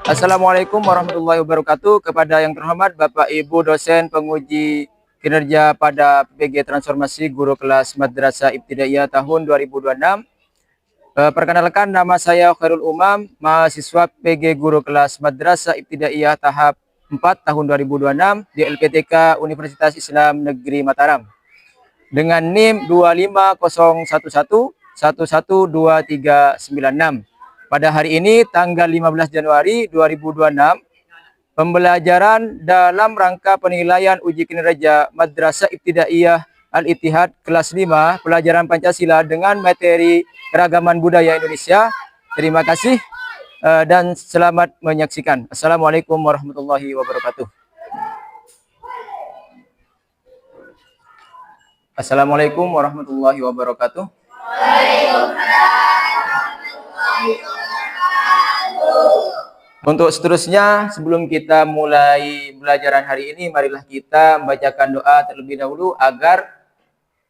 Assalamualaikum warahmatullahi wabarakatuh. Kepada yang terhormat Bapak Ibu dosen penguji kinerja pada PG Transformasi Guru Kelas Madrasah Ibtidaiyah tahun 2026. Perkenalkan, nama saya Khairul Umam, mahasiswa PG Guru Kelas Madrasah Ibtidaiyah tahap 4 tahun 2026 di LPTK Universitas Islam Negeri Mataram. Dengan NIM 25011112396. Pada hari ini tanggal 15 Januari 2026, pembelajaran dalam rangka penilaian uji kinerja Madrasah Ibtidaiyah Al-Ittihad kelas 5 pelajaran Pancasila dengan materi keragaman budaya Indonesia. Terima kasih dan selamat menyaksikan. Assalamualaikum warahmatullahi wabarakatuh. Assalamualaikum warahmatullahi wabarakatuh. Untuk seterusnya, sebelum kita mulai pelajaran hari ini, marilah kita membacakan doa terlebih dahulu agar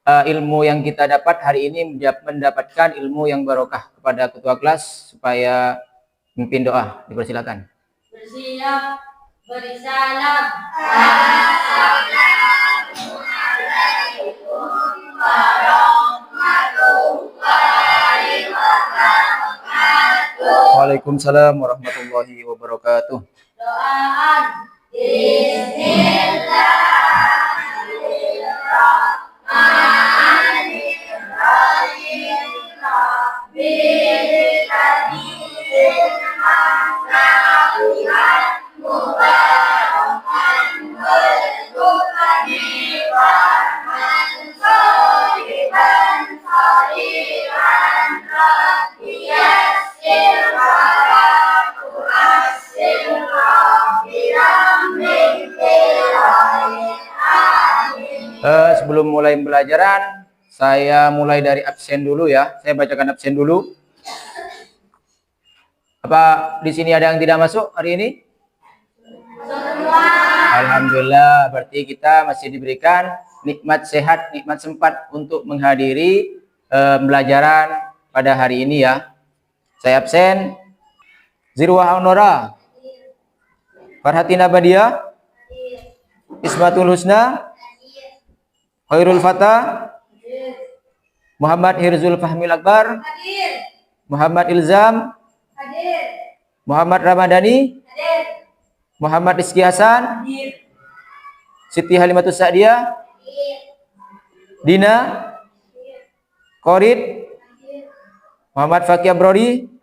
ilmu yang kita dapat hari ini mendapatkan ilmu yang barokah. Kepada ketua kelas supaya memimpin doa, dipersilakan. Bersiap, beri salam. Assalamualaikum warahmatullahi wabarakatuh. Waalaikumsalam warahmatullahi wabarakatuh. Doaan. Bismillahirrahmanirrahim. Sebelum mulai pembelajaran, saya mulai dari absen dulu ya. Saya bacakan absen dulu. Apa di sini ada yang tidak masuk hari ini? Semua. Alhamdulillah, berarti kita masih diberikan nikmat sehat, nikmat sempat untuk menghadiri pembelajaran pada hari ini ya. Saya absen. Zirwah Honora, Farhatina Badia, Ismatul Husna, Khairul Fatah, Muhammad Hirzul Fahmil Akbar, Muhammad Ilzam, Muhammad Ramadhani, Muhammad Rizki Hasan, Siti Halimatus Sa'diyah, Dina, Korid, Muhammad Fakih Brodi.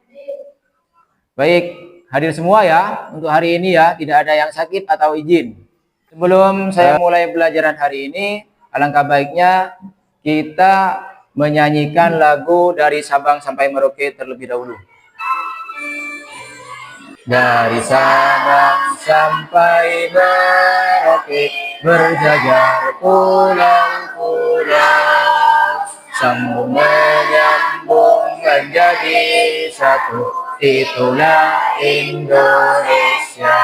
Baik, hadir semua ya untuk hari ini ya, tidak ada yang sakit atau izin. Sebelum saya mulai pelajaran hari ini, alangkah baiknya kita menyanyikan lagu dari Sabang sampai Merauke terlebih dahulu. Dari Sabang sampai Merauke berjajar pulau-pulau, sambung menyambung menjadi satu, itulah Indonesia.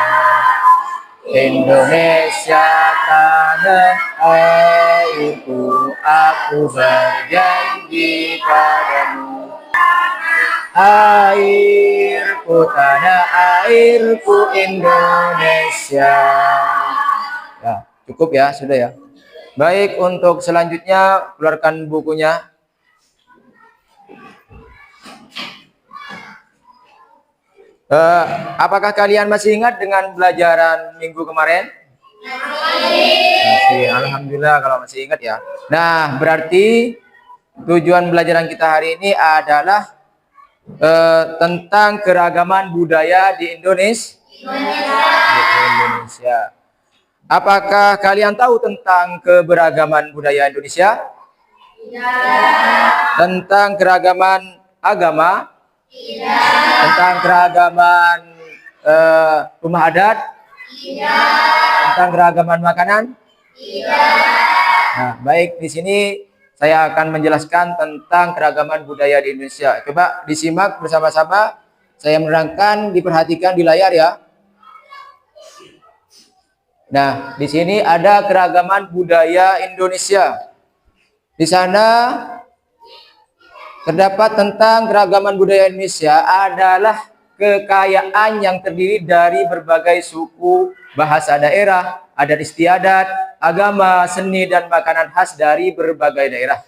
Indonesia tanah airku, aku berjanji padamu. Airku, tanah airku Indonesia. Ya, cukup ya, sudah ya. Baik, untuk selanjutnya keluarkan bukunya. Apakah kalian masih ingat dengan pelajaran minggu kemarin? Masih, alhamdulillah kalau masih ingat ya. Nah, berarti tujuan pelajaran kita hari ini adalah tentang keragaman budaya di Indonesia. Apakah kalian tahu tentang keberagaman budaya Indonesia? Tidak. Tentang keragaman agama? Tidak. Tentang keragaman rumah adat? Tidak. Tentang keragaman makanan? Tidak. Nah, baik, di sini saya akan menjelaskan tentang keragaman budaya di Indonesia. Coba disimak bersama-sama. Saya menerangkan, diperhatikan di layar ya. Nah, di sini ada keragaman budaya Indonesia. Di sana terdapat tentang keragaman budaya Indonesia adalah kekayaan yang terdiri dari berbagai suku, bahasa daerah, adat istiadat, agama, seni, dan makanan khas dari berbagai daerah.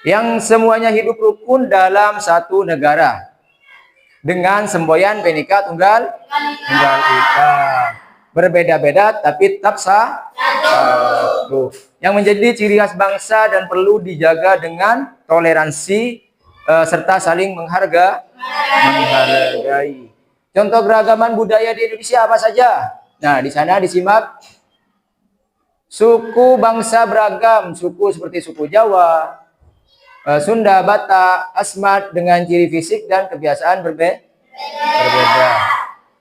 Yang semuanya hidup rukun dalam satu negara dengan semboyan Bhinneka Tunggal Ika. Berbeda-beda tapi tetap satu. Yang menjadi ciri khas bangsa dan perlu dijaga dengan toleransi serta saling menghargai. Contoh keragaman budaya di Indonesia apa saja? Nah, di sana disimak suku bangsa beragam, suku seperti suku Jawa, Sunda, Batak, Asmat dengan ciri fisik dan kebiasaan berbeda.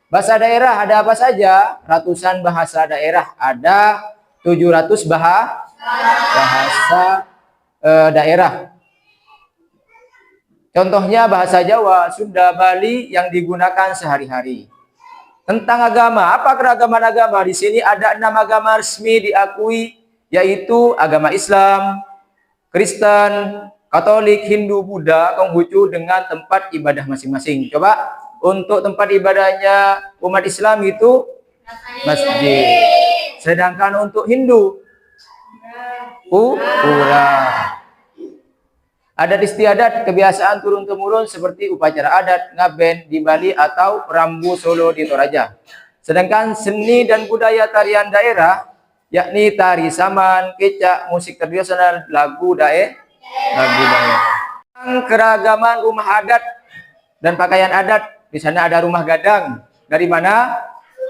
Bahasa daerah ada apa saja? Ratusan bahasa daerah, ada 700 bahasa daerah. Contohnya bahasa Jawa, Sunda, Bali yang digunakan sehari-hari. Tentang agama, apa keragaman agama? Di sini ada 6 agama resmi diakui, yaitu agama Islam, Kristen, Katolik, Hindu, Buddha, Konghucu dengan tempat ibadah masing-masing. Coba untuk tempat ibadahnya umat Islam itu masjid. Sedangkan untuk Hindu pura. Adat istiadat, kebiasaan turun-temurun seperti upacara adat, ngaben di Bali atau rambu Solo di Toraja. Sedangkan seni dan budaya tarian daerah yakni tari saman, kecak, musik tradisional, lagu daerah. Keragaman rumah adat dan pakaian adat. Di sana ada rumah gadang. Dari mana?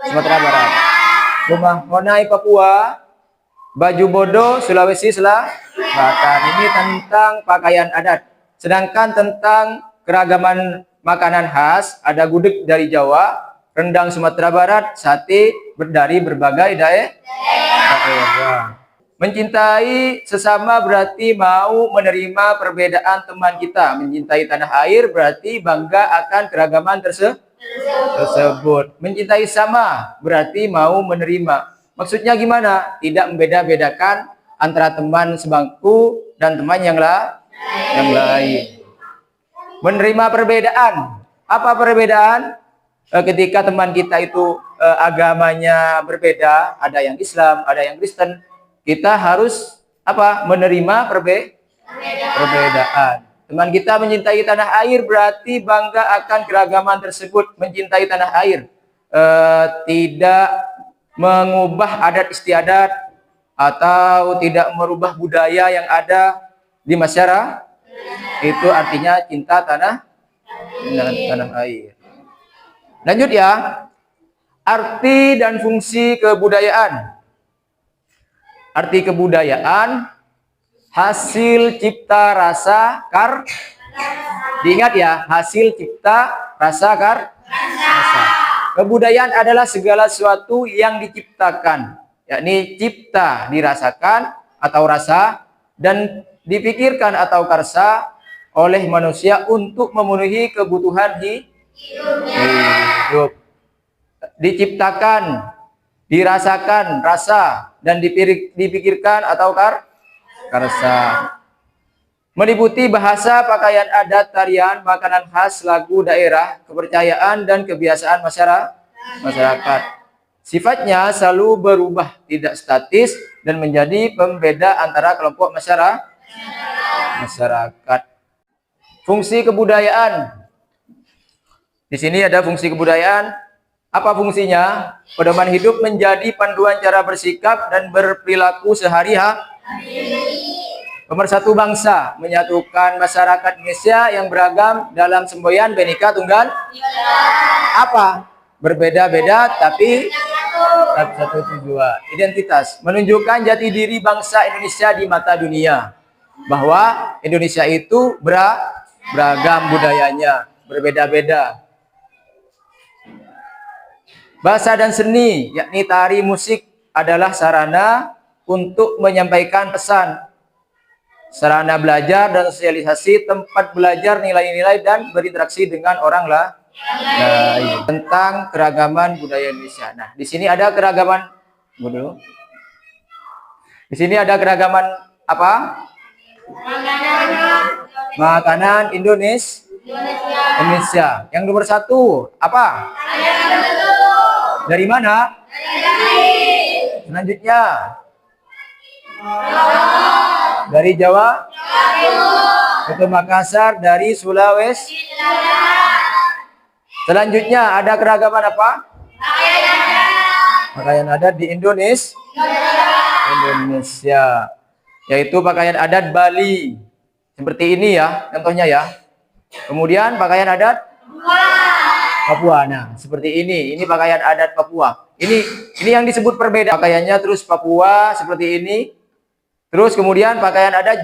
Sumatera Barat. Rumah Honai Papua, baju bodo Sulawesi Selatan. Ini tentang pakaian adat. Sedangkan tentang keragaman makanan khas, ada gudeg dari Jawa, rendang Sumatera Barat, sate dari berbagai daerah. Mencintai sesama berarti mau menerima perbedaan teman kita. Mencintai tanah air berarti bangga akan keragaman tersebut. Mencintai sama berarti mau menerima. Maksudnya gimana? Tidak membeda-bedakan antara teman sebangku dan teman yang lain. Menerima perbedaan. Apa perbedaan? Ketika teman kita itu agamanya berbeda, ada yang Islam, ada yang Kristen, kita harus apa? Menerima perbedaan. Teman kita mencintai tanah air berarti bangga akan keragaman tersebut. Mencintai tanah air tidak mengubah adat istiadat atau tidak merubah budaya yang ada di masyarakat. Itu artinya cinta tanah air. Lanjut ya. Arti dan fungsi kebudayaan. Arti kebudayaan, hasil cipta rasa diingat ya, hasil cipta rasa rasa. Kebudayaan adalah segala sesuatu yang diciptakan, yakni cipta dirasakan atau rasa dan dipikirkan atau karsa oleh manusia untuk memenuhi kebutuhan hidup. Diciptakan, dirasakan rasa dan dipikirkan atau karsa. Meliputi bahasa, pakaian adat, tarian, makanan khas, lagu daerah, kepercayaan dan kebiasaan masyarakat. Sifatnya selalu berubah, tidak statis dan menjadi pembeda antara kelompok masyarakat. Fungsi kebudayaan. Di sini ada fungsi kebudayaan. Apa fungsinya? Pedoman hidup menjadi panduan cara bersikap dan berperilaku sehari-hari. Pemersatu bangsa, menyatukan masyarakat Indonesia yang beragam dalam semboyan Bhinneka Tunggal apa? Berbeda-beda tapi satu tujuan. Identitas, menunjukkan jati diri bangsa Indonesia di mata dunia. Bahwa Indonesia itu beragam budayanya, berbeda-beda. Bahasa dan seni, yakni tari musik adalah sarana untuk menyampaikan pesan. Sarana belajar dan sosialisasi, tempat belajar nilai-nilai dan berinteraksi dengan orang lain. Tentang keragaman budaya Indonesia. Nah, di sini ada keragaman Di sini ada keragaman apa? Makanan Indonesia. Indonesia. Indonesia. Yang nomor 1 apa? Dari mana? Selanjutnya dari Jawa. Itu Makassar. Dari Sulawesi. Selanjutnya ada keragaman apa? Pakaian adat di Indonesia. Yaitu pakaian adat Bali. Seperti ini ya, contohnya ya. Kemudian pakaian adat Papua. Nah, seperti ini. Ini pakaian adat Papua. Ini yang disebut perbedaan. Pakaiannya terus Papua seperti ini. Terus kemudian pakaian adat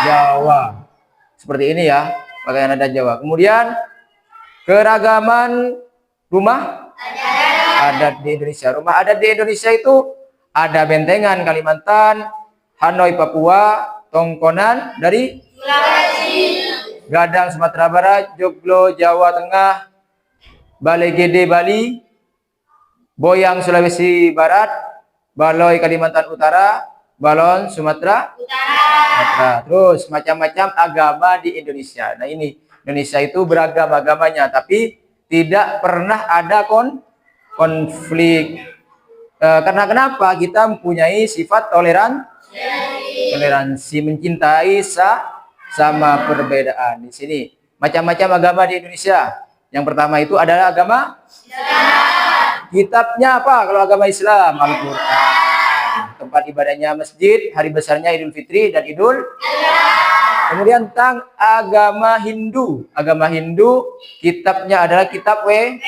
Jawa. Seperti ini ya, pakaian adat Jawa. Kemudian keragaman rumah adat di Indonesia. Rumah adat di Indonesia itu ada Bentengan Kalimantan, Hanoi Papua, Tongkonan dari Sulawesi. Gadang Sumatera Barat, Joglo Jawa Tengah, Balai Gede Bali, Boyang Sulawesi Barat, Baloi Kalimantan Utara, Balon Sumatera Utara. Terus macam-macam agama di Indonesia. Nah ini Indonesia itu beragam agamanya, tapi tidak pernah ada konflik. Karena kenapa? Kita mempunyai sifat toleransi, mencintai sama perbedaan. Di sini macam-macam agama di Indonesia. Yang pertama itu adalah agama Islam. Kitabnya apa kalau agama Islam? Al-Quran. Tempat ibadahnya masjid, hari besarnya Idul Fitri dan Idul Adha. Kemudian tentang agama Hindu. Agama Hindu kitabnya adalah kitab Weda.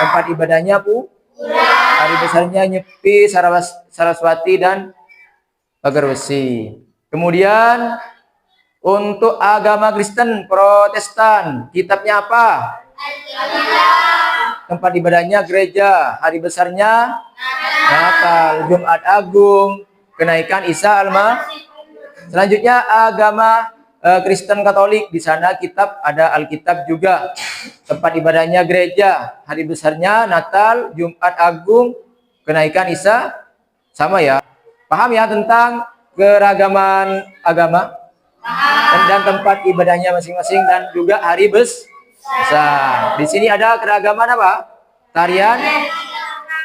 Tempat ibadahnya hari besarnya Nyepi, Saraswati dan Pagar Besi. Kemudian untuk agama Kristen Protestan, kitabnya apa? Tempat ibadahnya gereja, hari besarnya Natal, Jumat Agung, kenaikan Isa Almasih. Selanjutnya agama Kristen Katolik, di sana kitab ada Alkitab juga. Tempat ibadahnya gereja, hari besarnya Natal, Jumat Agung, kenaikan Isa, sama ya. Paham ya tentang keragaman agama dan tempat ibadahnya masing-masing dan juga hari besar. Di sini ada keragaman apa?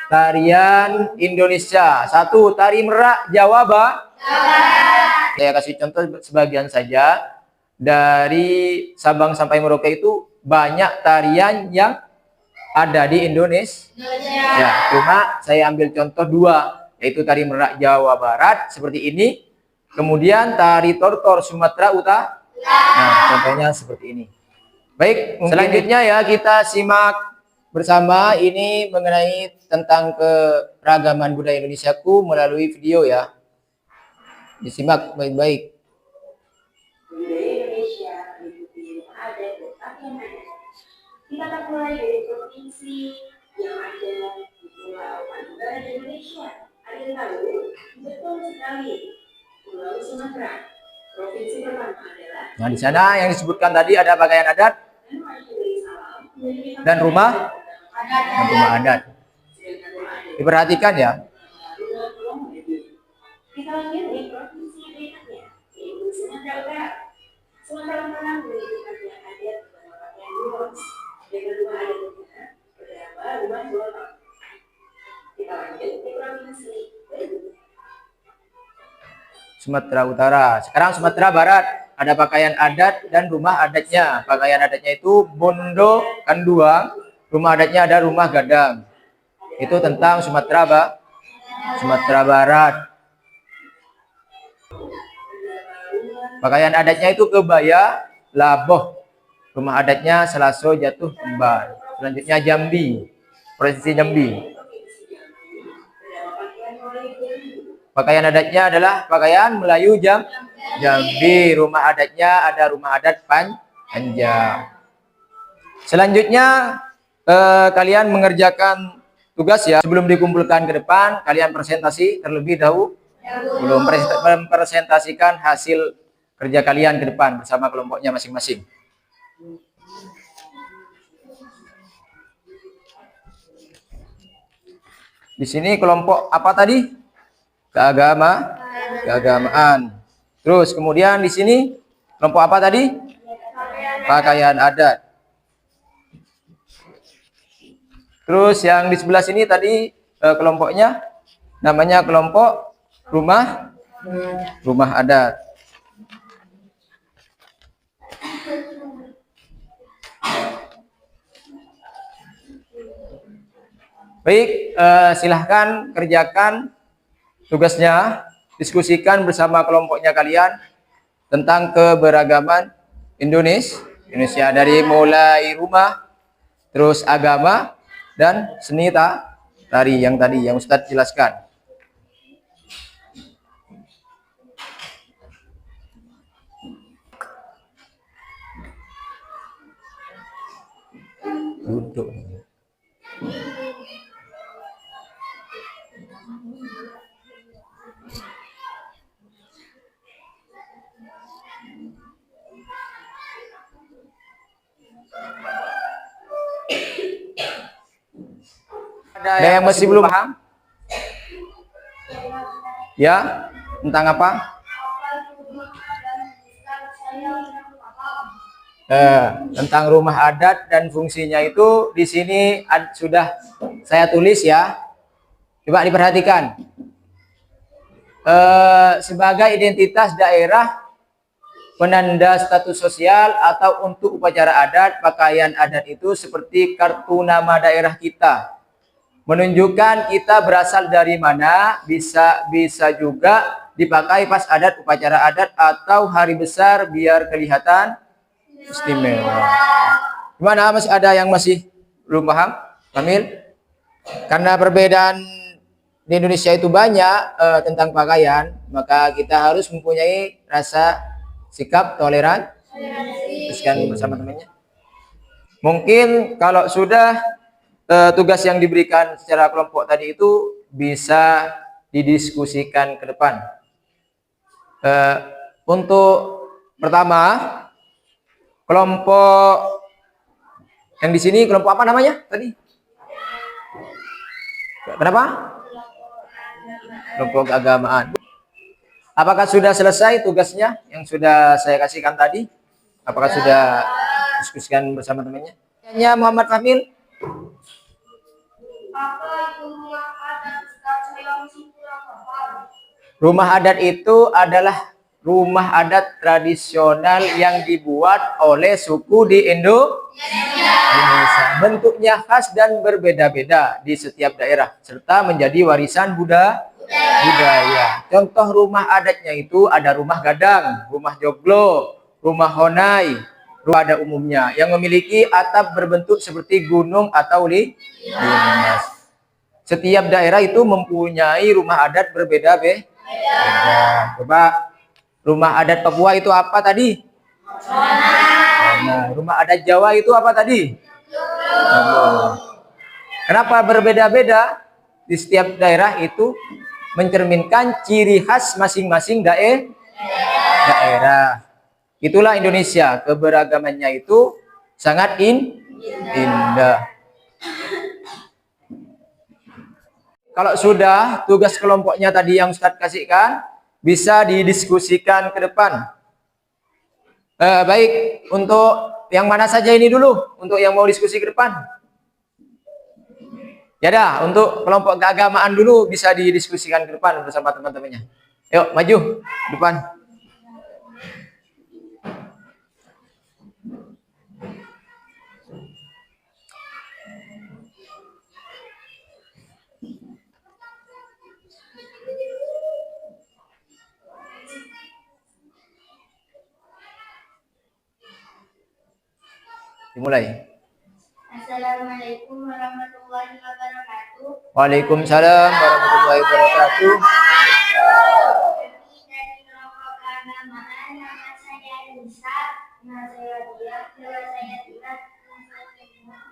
Tarian Indonesia. 1 tari merak Jawa Barat. Saya kasih contoh sebagian saja. Dari Sabang sampai Merauke itu banyak tarian yang ada di Indonesia. Ya, cuma saya ambil contoh 2, yaitu tari merak Jawa Barat seperti ini. Kemudian tari tortor Sumatera Utara. Nah, contohnya seperti ini. Baik, selanjutnya ya kita simak bersama ini mengenai tentang keragaman budaya Indonesiaku melalui video ya. Disimak baik-baik. Budaya Indonesia meliputi rumah adat dan pakaian adat. Kita akan mulai dari provinsi yang ada di Pulau paling barat Indonesia. Ada yang tahu? Betul sekali. Pulau Sumatera. Provinsi pertama adalah. Nah, di sana yang disebutkan tadi ada pakaian adat dan rumah adat. Diperhatikan ya. Kita lanjut di provinsi berikutnya, yaitu Sumatera Utara. Sumatera Utara memiliki pakaian adat berupa pakaian luas dengan rumah adatnya bernama rumah Bolong. Kita lanjut di provinsi berikutnya. Sumatera Utara. Sekarang Sumatera Barat ada pakaian adat dan rumah adatnya. Pakaian adatnya itu Bondo Kanduang, rumah adatnya ada rumah Gadang. Itu tentang Sumatera Barat. Pakaian adatnya itu kebaya Laboh. Rumah adatnya Selaso Jatuh Kembar. Selanjutnya Jambi, provinsi Jambi. Pakaian adatnya adalah pakaian Melayu Jambi. Rumah adatnya ada rumah adat Panjang. Selanjutnya kalian mengerjakan tugas ya. Sebelum dikumpulkan ke depan, kalian presentasi terlebih dahulu. Belum mempresentasikan hasil kerja kalian ke depan bersama kelompoknya masing-masing. Di sini kelompok apa tadi? Keagamaan. Terus kemudian di sini kelompok apa tadi? pakaian adat. Terus yang di sebelah sini tadi kelompoknya namanya kelompok rumah adat. Baik, silahkan kerjakan tugasnya, diskusikan bersama kelompoknya kalian tentang keberagaman Indonesia dari mulai rumah, terus agama, dan seni tari yang tadi yang Ustadz jelaskan. Duduk. Ada yang masih belum paham? Ya, tentang apa? Tentang rumah adat dan fungsinya itu di sini sudah saya tulis ya. Coba diperhatikan. Sebagai identitas daerah, penanda status sosial atau untuk upacara adat, pakaian adat itu seperti kartu nama daerah kita. Menunjukkan kita berasal dari mana, bisa juga dipakai pas adat, upacara adat atau hari besar biar kelihatan istimewa. Gimana, masih ada yang masih belum paham? Kamil? Karena perbedaan di Indonesia itu banyak tentang pakaian, maka kita harus mempunyai rasa sikap toleran bersama temannya. Mungkin kalau sudah tugas yang diberikan secara kelompok tadi itu bisa didiskusikan ke depan. Untuk pertama, kelompok yang di sini kelompok apa namanya tadi? Kenapa? Kelompok keagamaan. Apakah sudah selesai tugasnya yang sudah saya kasihkan tadi? Apakah sudah diskusikan bersama temannya? Hanya Muhammad Fahmil. Rumah adat itu adalah rumah adat tradisional yang dibuat oleh suku di Indonesia. Bentuknya khas dan berbeda-beda di setiap daerah, serta menjadi warisan budaya. Contoh rumah adatnya itu ada rumah gadang, rumah joglo, rumah honai, rumah adat umumnya yang memiliki atap berbentuk seperti gunung atau limas. Setiap daerah itu mempunyai rumah adat berbeda-beda. Coba rumah adat Papua itu apa tadi? Nah, rumah adat Jawa itu apa tadi? Kenapa berbeda-beda? Di setiap daerah itu mencerminkan ciri khas masing-masing daerah. Itulah Indonesia, keberagamannya itu sangat indah. Kalau sudah tugas kelompoknya tadi yang Ustadz kasihkan, bisa didiskusikan ke depan. Baik, untuk yang mana saja ini dulu, untuk yang mau diskusi ke depan. Ya dah, untuk kelompok keagamaan dulu bisa didiskusikan ke depan bersama teman-temannya. Yuk, maju depan. Dimulai. Assalamualaikum warahmatullahi wabarakatuh. Waalaikumsalam warahmatullahi wabarakatuh. Kami dari kelompok keagamaan, nama saya Nisa, nama saya Dia, nama saya Tina,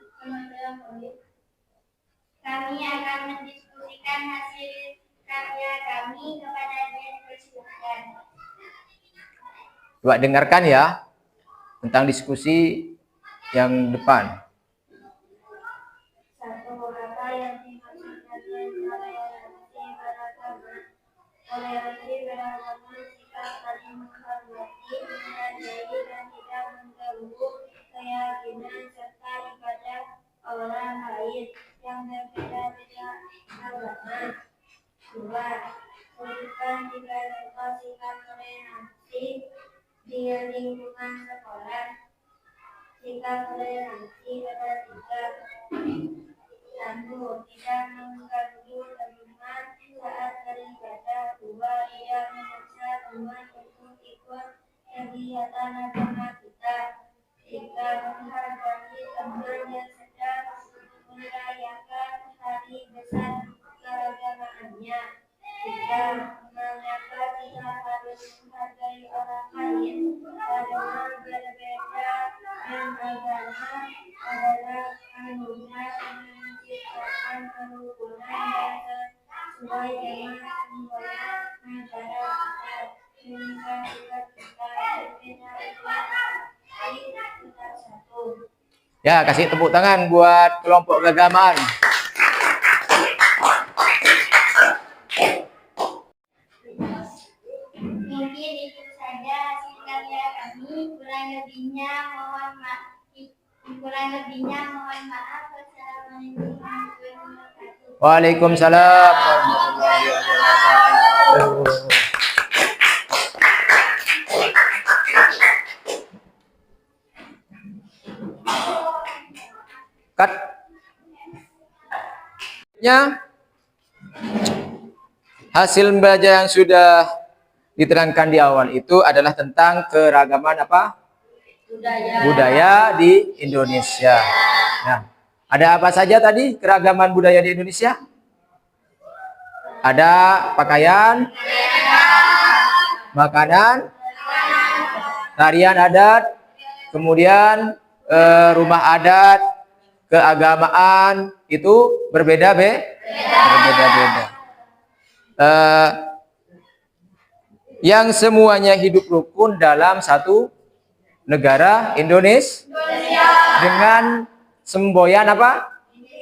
kami akan mendiskusikan hasil karya kami kepada Dian, persilakan. Coba dengarkan ya tentang diskusi yang depan. Satu kata yang dimaksudkan toleransi beragama, sikap saling menghormati, menghargai dan tidak mengganggu, keyakinan serta ibadah orang lain yang berbeda-beda agama. 2. Berikan juga sikap toleransi di lingkungan sekolah. Sikap toleransi ada 3. 1. Tidak mengganggu teman saat beribadah. 2. Tidak memaksa teman untuk ikut kegiatan agama kita. 3. Menghargai teman yang sedang merayakan hari besar keagamaannya. 4. Mengapa kita harus menghargai orang lain? Karena berbeda agama adalah anugerah yang menciptakan kerukunan yang sesuai dengan semboyan negara kita. Menikah sikap kita berbeda tapi tetap satu. Ya, kasih tepuk tangan buat kelompok keagamaan. Mungkin itu saja hasil karya kami. Kurang lebihnya mohon maaf. Wassalamualaikum warahmatullahi wabarakatuh. Waalaikumsalam warahmatullahi wabarakatuh. Cut. Hasil membaca yang sudah diterangkan di awal itu adalah tentang keragaman apa? Budaya di Indonesia. Nah, ada apa saja tadi keragaman budaya di Indonesia? Ada pakaian, makanan, tarian adat, kemudian rumah adat, keagamaan itu berbeda-beda. Yang semuanya hidup rukun dalam satu negara Indonesia dengan semboyan apa?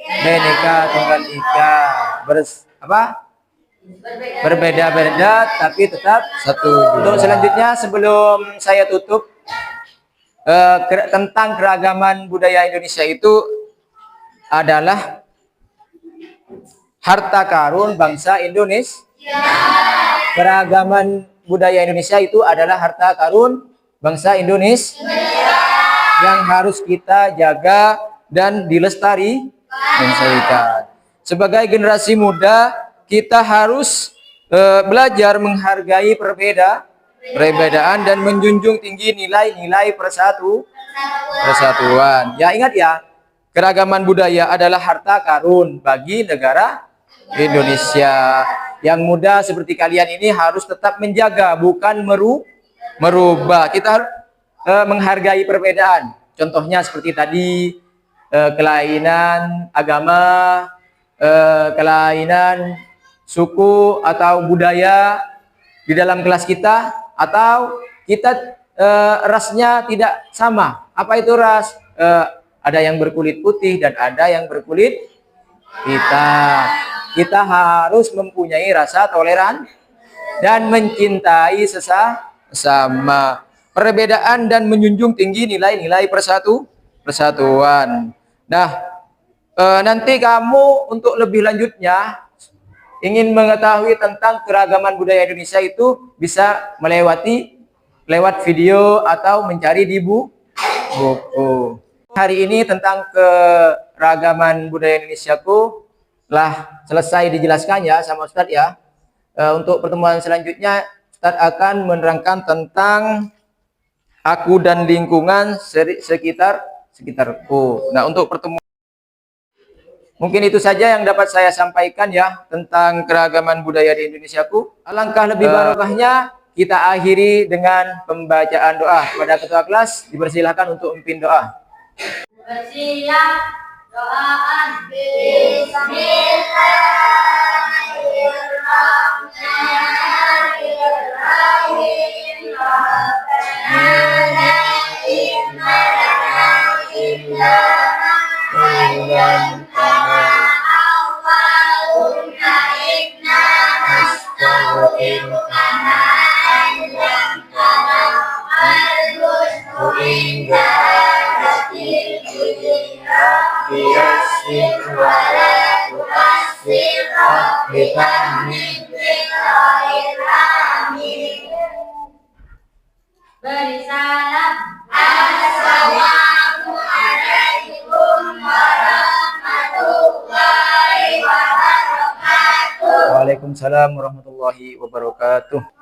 Bhinneka Tunggal Ika. Berbeda-beda tapi tetap satu. Untuk selanjutnya sebelum saya tutup tentang keragaman budaya Indonesia itu adalah harta karun bangsa Indonesia. Keragaman budaya Indonesia itu adalah harta karun bangsa Indonesia yang harus kita jaga dan dilestarikan. Sebagai generasi muda, kita harus belajar menghargai perbedaan dan menjunjung tinggi nilai-nilai persatuan. Ya, ingat ya, keragaman budaya adalah harta karun bagi negara Indonesia. Yang muda seperti kalian ini harus tetap menjaga, bukan merubah. Kita harus menghargai perbedaan. Contohnya seperti tadi, kelainan agama, kelainan suku atau budaya di dalam kelas kita, atau kita rasnya tidak sama. Apa itu ras? Ada yang berkulit putih dan ada yang berkulit hitam. Kita harus mempunyai rasa toleran dan mencintai sesama. Perbedaan dan menjunjung tinggi nilai-nilai persatuan. Nah, nanti kamu untuk lebih lanjutnya ingin mengetahui tentang keragaman budaya Indonesia itu bisa lewat video atau mencari di buku. Hari ini tentang keragaman budaya Indonesiaku lah selesai dijelaskan ya sama Ustadz ya. Untuk pertemuan selanjutnya Ustadz akan menerangkan tentang aku dan lingkungan sekitarku. Nah, untuk pertemuan mungkin itu saja yang dapat saya sampaikan ya tentang keragaman budaya di Indonesiaku. Alangkah lebih barokahnya kita akhiri dengan pembacaan doa. Kepada ketua kelas dipersilakan untuk memimpin doa. Bersiap doaan. Bismillahirrahmanirrahim. Rabbana Vitamin. Beri salam. Assalamualaikum warahmatullahi wabarakatuh. Waalaikumsalam warahmatullahi wabarakatuh.